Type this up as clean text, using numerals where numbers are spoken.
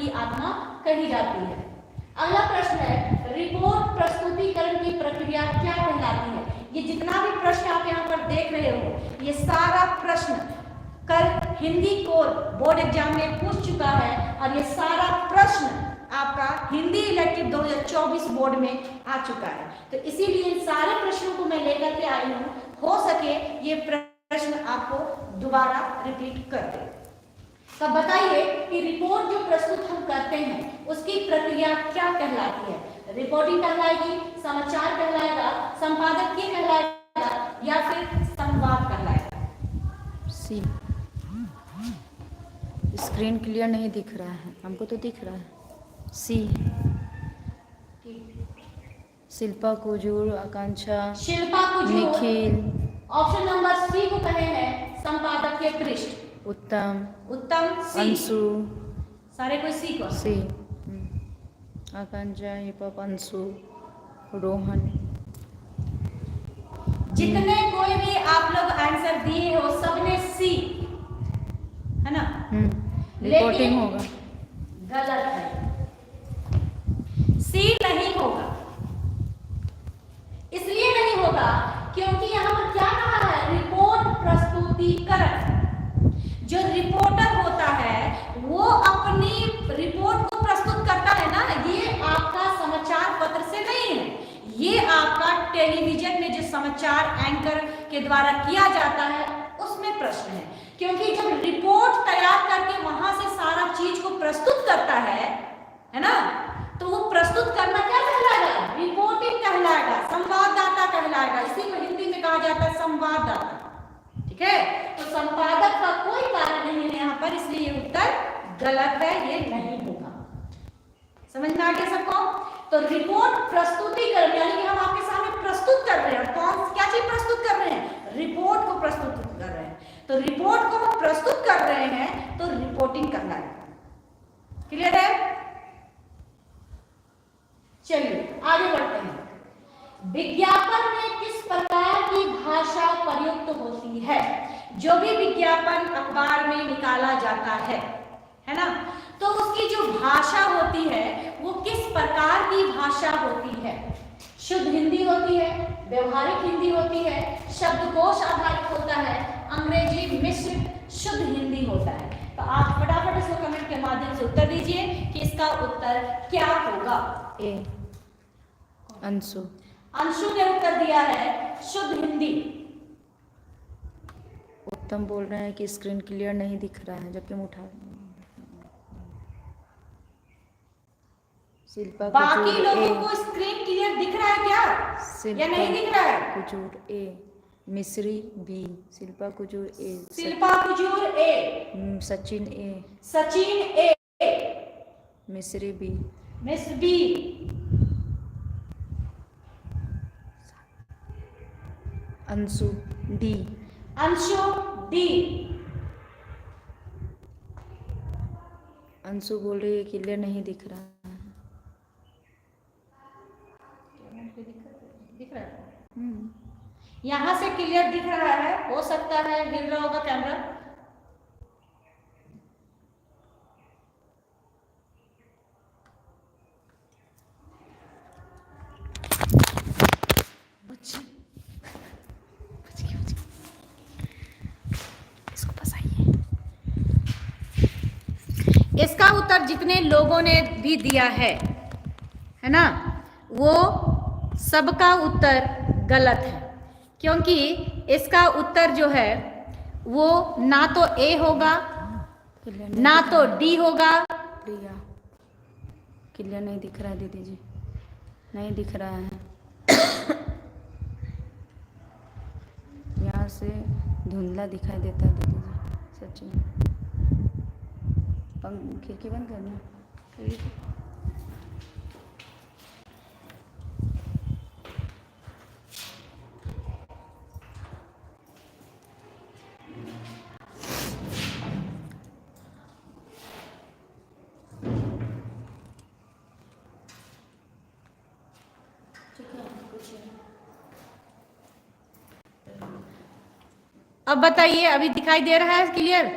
की आत्मा कही जाती है। अगला प्रश्न है, रिपोर्ट प्रस्तुतिकरण की प्रक्रिया क्या कहलाती है? ये जितना भी प्रश्न आप यहाँ पर देख रहे हो, ये सारा प्रश्न कल हिंदी कोर बोर्ड एग्जाम में पूछ चुका है और ये सारा प्रश्न आपका हिंदी इलेक्टिव 2024 बोर्ड में आ चुका है। तो इसीलिए इन सारे प्रश्नों को मैं लेकर के आई हूँ, हो सके ये प्रश्न आपको दोबारा रिपीट कर दे। तो बताइए कि रिपोर्ट जो प्रस्तुत हम करते हैं उसकी प्रक्रिया क्या कहलाती है? रिपोर्टिंग कहलाएगी, समाचार कहलाएगा, संपादकीय कहलाएगा या फिर संवाद कहलाएगा? सी। स्क्रीन क्लियर नहीं दिख रहा है, हमको तो दिख रहा है। C. Shilpa Kujur, Akanksha, Shilpa Kujur, Nikhil. Option number C को कहे हैं संपादकीय पृष्ठ। उत्तम, उत्तम सी। अंशु, सारे कोई सी को सी। आकांक्षा, हिपहॉप, अंशु, रोहन। जितने कोई भी आप लोग आंसर दिए हो सबने सी, है ना? रिपोर्टिंग होगा। गलत है, सी नहीं होगा। इसलिए नहीं होगा क्योंकि यहां पर क्या कहा है? रिपोर्ट प्रस्तुतिकरण। जो रिपोर्टर होता है वो अपनी रिपोर्ट को प्रस्तुत करता है ना, ये आपका समाचार पत्र से नहीं है, ये आपका टेलीविजन में जो समाचार एंकर के द्वारा किया जाता है उसमें प्रश्न है। क्योंकि जब रिपोर्ट तैयार करके वहां से सारा चीज को प्रस्तुत करता है ना, तो वो प्रस्तुत करना क्या कहलाएगा? रिपोर्टिंग कहलाएगा, संवाददाता कहलाएगा। इसी को हिंदी में कहा जाता है संवाददाता। ठीक है, तो संपादक का कोई कार्य नहीं है यहाँ पर, इसलिए ये उत्तर गलत है, ये नहीं होगा। समझ में आ गया सबको? तो रिपोर्ट प्रस्तुतिकरण यानी कि हम आपके सामने प्रस्तुत कर रहे हैं। कौन क्या चीज प्रस्तुत कर रहे हैं? रिपोर्ट को प्रस्तुत कर रहे हैं। तो रिपोर्ट को हम प्रस्तुत कर रहे हैं तो रिपोर्टिंग करना है। क्लियर है? चलिए आगे बढ़ते हैं। विज्ञापन में किस प्रकार की भाषा प्रयुक्त होती है? जो भी विज्ञापन अखबार में निकाला जाता है ना, तो उसकी जो भाषा होती है वो किस प्रकार की भाषा होती है? शुद्ध हिंदी होती है, व्यवहारिक हिंदी होती है, शब्दकोश आधारित होता है, अंग्रेजी मिश्रित शुद्ध हिंदी होता है। तो आप फटाफट इसको कमेंट के माध्यम से उत्तर दीजिए कि इसका उत्तर क्या होगा। ए अंशु। अंशु ने उत्तर दिया है शुद्ध हिंदी। उत्तम बोल रहे हैं कि स्क्रीन क्लियर नहीं दिख रहा है, जबकि हम उठा। शिल्पा बाकी कुजूर लोगों को स्क्रीन क्लियर दिख रहा है क्या या नहीं दिख रहा है? Kujur A, Mishri B, Shilpa Kujur A, Shilpa Kujur A, Sachin A, Sachin A, Mishri B, miss B, Anshu D, Anshu D. Anshu बोल रही है क्लियर नहीं दिख रहा है। दिख रहा है? यहाँ से क्लियर दिख रहा है, हो सकता है हिल रहा होगा कैमरा। इसका उत्तर जितने लोगों ने भी दिया है ना, वो सबका उत्तर गलत है। क्योंकि इसका उत्तर जो है वो ना तो ए होगा ना तो डी होगा। प्रिया क्लियर नहीं दिख रहा है दीदी जी, नहीं दिख रहा है। यहाँ से धुंधला दिखाई देता है दीदी जी, सच में। खिड़की बंद करना। अब बताइए, अभी दिखाई दे रहा है क्लियर?